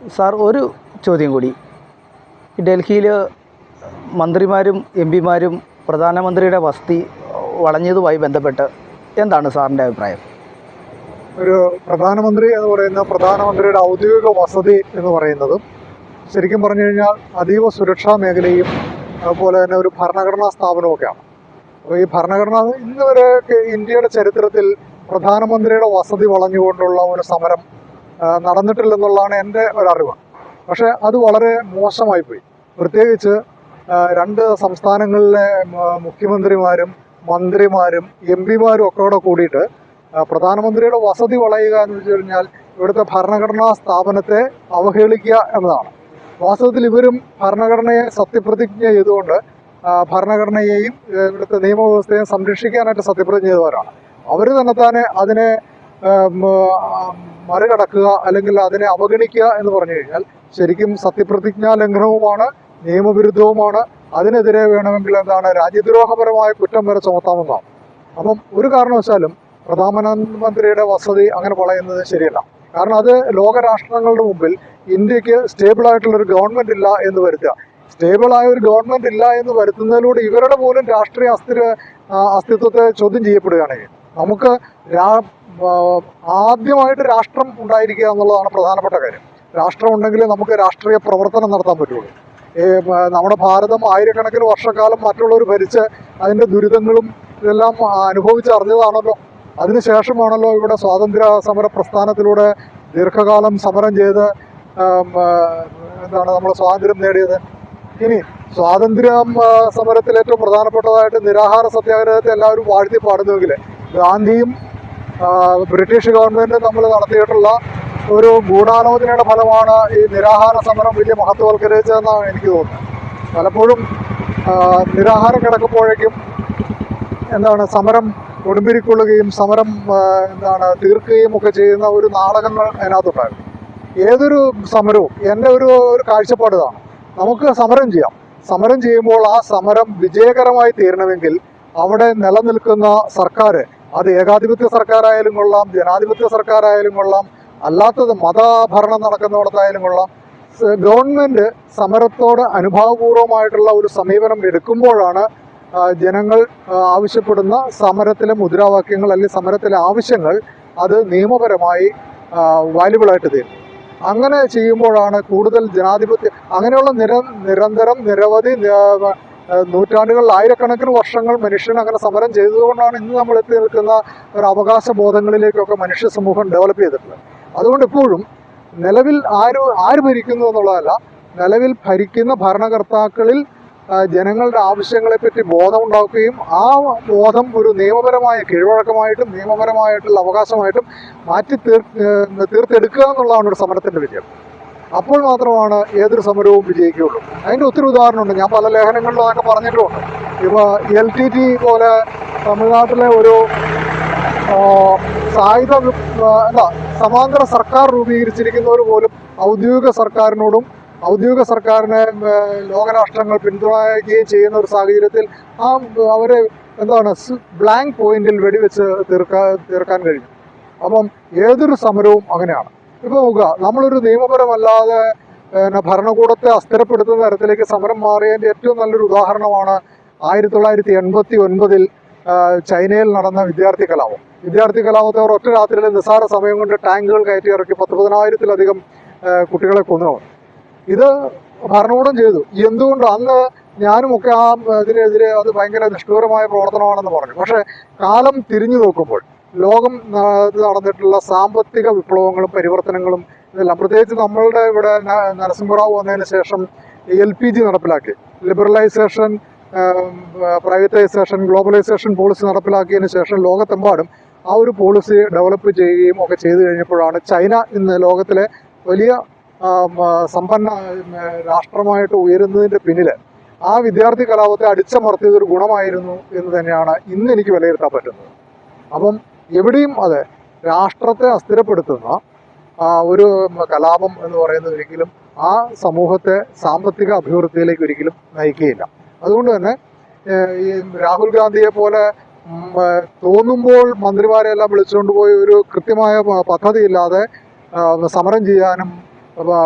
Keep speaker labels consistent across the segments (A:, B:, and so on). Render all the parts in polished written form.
A: Sir, ഒരു ചോദ്യം കൂടി. ഡൽഹിയിൽ മന്ത്രിമാരും എം പിമാരും പ്രധാനമന്ത്രിയുടെ വസതി വളഞ്ഞതുമായി ബന്ധപ്പെട്ട് എന്താണ് സാറിൻ്റെ അഭിപ്രായം?
B: ഒരു പ്രധാനമന്ത്രി എന്ന് പറയുന്ന പ്രധാനമന്ത്രിയുടെ ഔദ്യോഗിക വസതി എന്ന് പറയുന്നതും ശരിക്കും പറഞ്ഞു കഴിഞ്ഞാൽ അതീവ സുരക്ഷാ മേഖലയും അതുപോലെ തന്നെ ഒരു ഭരണഘടനാ സ്ഥാപനമൊക്കെയാണ്. അപ്പോൾ ഈ ഭരണഘടന ഇന്ന് വരെ ഇന്ത്യയുടെ ചരിത്രത്തിൽ പ്രധാനമന്ത്രിയുടെ വസതി വളഞ്ഞുകൊണ്ടുള്ള ഒരു സമരം നടന്നിട്ടില്ലെന്നുള്ളതാണ് എൻ്റെ ഒരറിവ്. പക്ഷേ അത് വളരെ മോശമായിപ്പോയി. പ്രത്യേകിച്ച് രണ്ട് സംസ്ഥാനങ്ങളിലെ മുഖ്യമന്ത്രിമാരും മന്ത്രിമാരും എം പിമാരും ഒക്കെ കൂടെ കൂടിയിട്ട് പ്രധാനമന്ത്രിയുടെ വസതി വളയുക എന്ന് വെച്ച് കഴിഞ്ഞാൽ ഇവിടുത്തെ ഭരണഘടനാ സ്ഥാപനത്തെ അവഹേളിക്കുക എന്നതാണ്. വാസ്തവത്തിൽ ഇവരും ഭരണഘടനയെ സത്യപ്രതിജ്ഞ ചെയ്തുകൊണ്ട് ഭരണഘടനയെയും ഇവിടുത്തെ നിയമവ്യവസ്ഥയെയും സംരക്ഷിക്കാനായിട്ട് സത്യപ്രതിജ്ഞ ചെയ്തവരാണ്. അവർ തന്നെ അതിനെ മറികടക്കുക അല്ലെങ്കിൽ അതിനെ അവഗണിക്കുക എന്ന് പറഞ്ഞു കഴിഞ്ഞാൽ ശരിക്കും സത്യപ്രതിജ്ഞാ ലംഘനവുമാണ്, നിയമവിരുദ്ധവുമാണ്. അതിനെതിരെ വേണമെങ്കിൽ രാജ്യദ്രോഹപരമായ കുറ്റം വരെ ചുമത്താമെന്നാണ്. അപ്പം ഒരു കാരണവശാലും പ്രധാനമന്ത്രിയുടെ വസതി അങ്ങനെ വളയുന്നത് ശരിയല്ല. കാരണം അത് ലോകരാഷ്ട്രങ്ങളുടെ മുമ്പിൽ ഇന്ത്യക്ക് സ്റ്റേബിളായിട്ടുള്ളൊരു ഗവൺമെൻറ് ഇല്ല എന്ന് വരുത്തുക. സ്റ്റേബിളായ ഒരു ഗവൺമെൻറ് ഇല്ല എന്ന് വരുത്തുന്നതിലൂടെ ഇവരുടെ പോലും രാഷ്ട്രീയ അസ്തിത്വത്തെ ചോദ്യം ചെയ്യപ്പെടുകയാണെങ്കിൽ നമുക്ക് ആദ്യമായിട്ട് രാഷ്ട്രം ഉണ്ടായിരിക്കുക എന്നുള്ളതാണ് പ്രധാനപ്പെട്ട കാര്യം. രാഷ്ട്രം ഉണ്ടെങ്കിൽ നമുക്ക് രാഷ്ട്രീയ പ്രവർത്തനം നടത്താൻ പറ്റുള്ളൂ. നമ്മുടെ ഭാരതം ആയിരക്കണക്കിന് വർഷക്കാലം മറ്റുള്ളവർ ഭരിച്ച് അതിൻ്റെ ദുരിതങ്ങളും ഇതെല്ലാം അനുഭവിച്ചറിഞ്ഞതാണല്ലോ. അതിനുശേഷമാണല്ലോ ഇവിടെ സ്വാതന്ത്ര്യ സമര പ്രസ്ഥാനത്തിലൂടെ ദീർഘകാലം സമരം ചെയ്ത് നമ്മൾ സ്വാതന്ത്ര്യം നേടിയത്. ഇനി സ്വാതന്ത്ര്യ സമരത്തിൽ ഏറ്റവും പ്രധാനപ്പെട്ടതായിട്ട് നിരാഹാര സത്യാഗ്രഹത്തെ എല്ലാവരും വാഴ്ത്തി പാടുന്നുവെങ്കിൽ ഗാന്ധിയും ബ്രിട്ടീഷ് ഗവൺമെൻറ് നമ്മൾ നടത്തിയിട്ടുള്ള ഒരു ഗൂഢാലോചനയുടെ ഫലമാണ് ഈ നിരാഹാര സമരം വലിയ മഹത്വവൽക്കരിച്ചതെന്നാണ് എനിക്ക് തോന്നുന്നത്. പലപ്പോഴും നിരാഹാരം കിടക്കുമ്പോഴേക്കും സമരം കൊടുമ്പിരിക്കൊള്ളുകയും സമരം തീർക്കുകയും ഒക്കെ ചെയ്യുന്ന ഒരു നാടകങ്ങൾ അതിനകത്തുണ്ടായിരുന്നു. ഏതൊരു സമരവും എൻ്റെ ഒരു കാഴ്ചപ്പാട് ഇതാണ്. നമുക്ക് സമരം ചെയ്യാം. സമരം ചെയ്യുമ്പോൾ ആ സമരം വിജയകരമായി തീരണമെങ്കിൽ അവിടെ നിലനിൽക്കുന്ന സർക്കാർ, അത് ഏകാധിപത്യ സർക്കാരായാലും കൊള്ളാം, ജനാധിപത്യ സർക്കാരായാലും കൊള്ളാം, അല്ലാത്തത് മതഭരണം നടക്കുന്നിടത്തായാലും കൊള്ളാം, ഗവൺമെൻറ് സമരത്തോട് അനുഭാവപൂർവമായിട്ടുള്ള ഒരു സമീപനം എടുക്കുമ്പോഴാണ് ജനങ്ങൾ ആവശ്യപ്പെടുന്ന സമരത്തിലെ മുദ്രാവാക്യങ്ങൾ അല്ലെങ്കിൽ സമരത്തിലെ ആവശ്യങ്ങൾ അത് നിയമപരമായി വാല്യുബിളായിട്ട് തീരും. അങ്ങനെ ചെയ്യുമ്പോഴാണ് കൂടുതൽ ജനാധിപത്യം. അങ്ങനെയുള്ള നിരന്തരം നിരവധി നൂറ്റാണ്ടുകളിൽ ആയിരക്കണക്കിന് വർഷങ്ങൾ മനുഷ്യൻ അങ്ങനെ സമരം ചെയ്തതുകൊണ്ടാണ് ഇന്ന് നമ്മൾ എത്തി നിൽക്കുന്ന ഒരു അവകാശ ബോധങ്ങളിലേക്കൊക്കെ മനുഷ്യ സമൂഹം ഡെവലപ്പ് ചെയ്തിട്ടുള്ളത്. അതുകൊണ്ട് എപ്പോഴും നിലവിൽ ആര് ഭരിക്കുന്നു എന്നുള്ളതല്ല, നിലവിൽ ഭരിക്കുന്ന ഭരണകർത്താക്കളിൽ ജനങ്ങളുടെ ആവശ്യങ്ങളെപ്പറ്റി ബോധം ഉണ്ടാക്കുകയും ആ ബോധം ഒരു നിയമപരമായ കീഴ്വഴക്കമായിട്ടും നിയമപരമായിട്ടുള്ള അവകാശമായിട്ടും തീർത്തെടുക്കുക എന്നുള്ളതാണ് ഒരു സമരത്തിൻ്റെ വിജയം. അപ്പോൾ മാത്രമാണ് ഏതൊരു സമരവും വിജയിക്കുകയുള്ളൂ. അതിൻ്റെ ഒത്തിരി ഉദാഹരണമുണ്ട്. ഞാൻ പല ലേഖനങ്ങളിലും അതൊക്കെ പറഞ്ഞിട്ടുമുണ്ട്. ഇപ്പോൾ LTT പോലെ തമിഴ്നാട്ടിലെ ഒരു സമാന്തര സർക്കാർ രൂപീകരിച്ചിരിക്കുന്നവർ പോലും ഔദ്യോഗിക സർക്കാരിനെ ലോകരാഷ്ട്രങ്ങൾ പിന്തുണയ്ക്കുകയും ചെയ്യുന്ന ഒരു സാഹചര്യത്തിൽ അവരെ ബ്ലാങ്ക് പോയിന്റിൽ വെടിവെച്ച് തീർക്കാൻ കഴിഞ്ഞു. അപ്പം ഏതൊരു സമരവും അങ്ങനെയാണ്. ഇപ്പോൾ നോക്കുക, നമ്മളൊരു നിയമപരമല്ലാതെ ഭരണകൂടത്തെ അസ്ഥിരപ്പെടുത്തുന്ന തരത്തിലേക്ക് സമരം മാറിയതിൻ്റെ ഏറ്റവും നല്ലൊരു ഉദാഹരണമാണ് 1989 ചൈനയിൽ നടന്ന വിദ്യാർത്ഥി കലാപം. വിദ്യാർത്ഥി കലാപത്തെ അവർ ഒറ്റ രാത്രിയിൽ നിസ്സാര സമയം കൊണ്ട് ടാങ്കുകൾ കയറ്റി ഇറക്കി 10,000-ത്തിലധികം കുട്ടികളെ കൊന്നു. ഇത് ഭരണകൂടം ചെയ്തു. എന്തുകൊണ്ട്? അന്ന് ഞാനുമൊക്കെ ഇതിനെതിരെ അത് ഭയങ്കര നിഷ്ഠൂരമായ പ്രവർത്തനമാണെന്ന് പറഞ്ഞു. പക്ഷേ കാലം തിരിഞ്ഞു നോക്കുമ്പോൾ ലോകം നടന്നിട്ടുള്ള സാമ്പത്തിക വിപ്ലവങ്ങളും പരിവർത്തനങ്ങളും ഇതെല്ലാം, പ്രത്യേകിച്ച് നമ്മളുടെ ഇവിടെ നരസിംഹറാവു വന്നതിന് ശേഷം LPG നടപ്പിലാക്കി, ലിബറലൈസേഷൻ, പ്രൈവറ്റൈസേഷൻ, ഗ്ലോബലൈസേഷൻ പോളിസി നടപ്പിലാക്കിയതിന് ശേഷം ലോകത്തെമ്പാടും ആ ഒരു പോളിസി ഡെവലപ്പ് ചെയ്യുകയും ഒക്കെ ചെയ്തു കഴിഞ്ഞപ്പോഴാണ് ചൈന ഇന്ന് ലോകത്തിലെ വലിയ സമ്പന്ന രാഷ്ട്രമായിട്ട് ഉയരുന്നതിൻ്റെ പിന്നിൽ ആ വിദ്യാർത്ഥി കലാപത്തെ അടിച്ചമർത്തിയതൊരു ഗുണമായിരുന്നു എന്ന് തന്നെയാണ് ഇന്ന് എനിക്ക് വിലയിരുത്താൻ പറ്റുന്നത്. അപ്പം എവിടെയും അതെ, രാഷ്ട്രത്തെ അസ്ഥിരപ്പെടുത്തുന്ന ഒരു കലാപം എന്ന് പറയുന്നത് ഒരിക്കലും ആ സമൂഹത്തെ സാമ്പത്തിക അഭിവൃദ്ധിയിലേക്ക് ഒരിക്കലും നയിക്കുകയില്ല. അതുകൊണ്ട് തന്നെ ഈ രാഹുൽ ഗാന്ധിയെ പോലെ തോന്നുമ്പോൾ മന്ത്രിമാരെല്ലാം വിളിച്ചുകൊണ്ട് പോയി ഒരു കൃത്യമായ പദ്ധതി ഇല്ലാതെ സമരം ചെയ്യാനും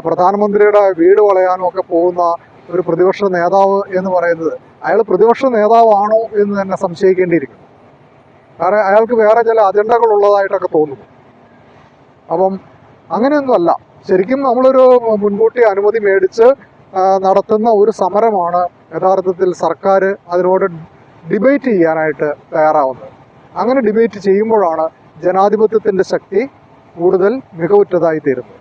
B: പ്രധാനമന്ത്രിയുടെ വീട് വളയാനും ഒക്കെ പോകുന്ന ഒരു പ്രതിപക്ഷ നേതാവ് എന്ന് പറയുന്നത് അയാൾ പ്രതിപക്ഷ നേതാവാണോ എന്ന് തന്നെ സംശയിക്കേണ്ടിയിരിക്കുന്നു. കാരണം അയാൾക്ക് വേറെ ചില അജണ്ടകൾ ഉള്ളതായിട്ടൊക്കെ തോന്നുന്നു. അപ്പം അങ്ങനെയൊന്നുമല്ല. ശരിക്കും നമ്മളൊരു മുൻകൂട്ടി അനുമതി മേടിച്ച് നടത്തുന്ന ഒരു സമരമാണ് യഥാർത്ഥത്തിൽ സർക്കാർ അതിനോട് ഡിബേറ്റ് ചെയ്യാനായിട്ട് തയ്യാറാവുന്നത്. അങ്ങനെ ഡിബേറ്റ് ചെയ്യുമ്പോഴാണ് ജനാധിപത്യത്തിൻ്റെ ശക്തി കൂടുതൽ മികവുറ്റതായി തീരുന്നത്.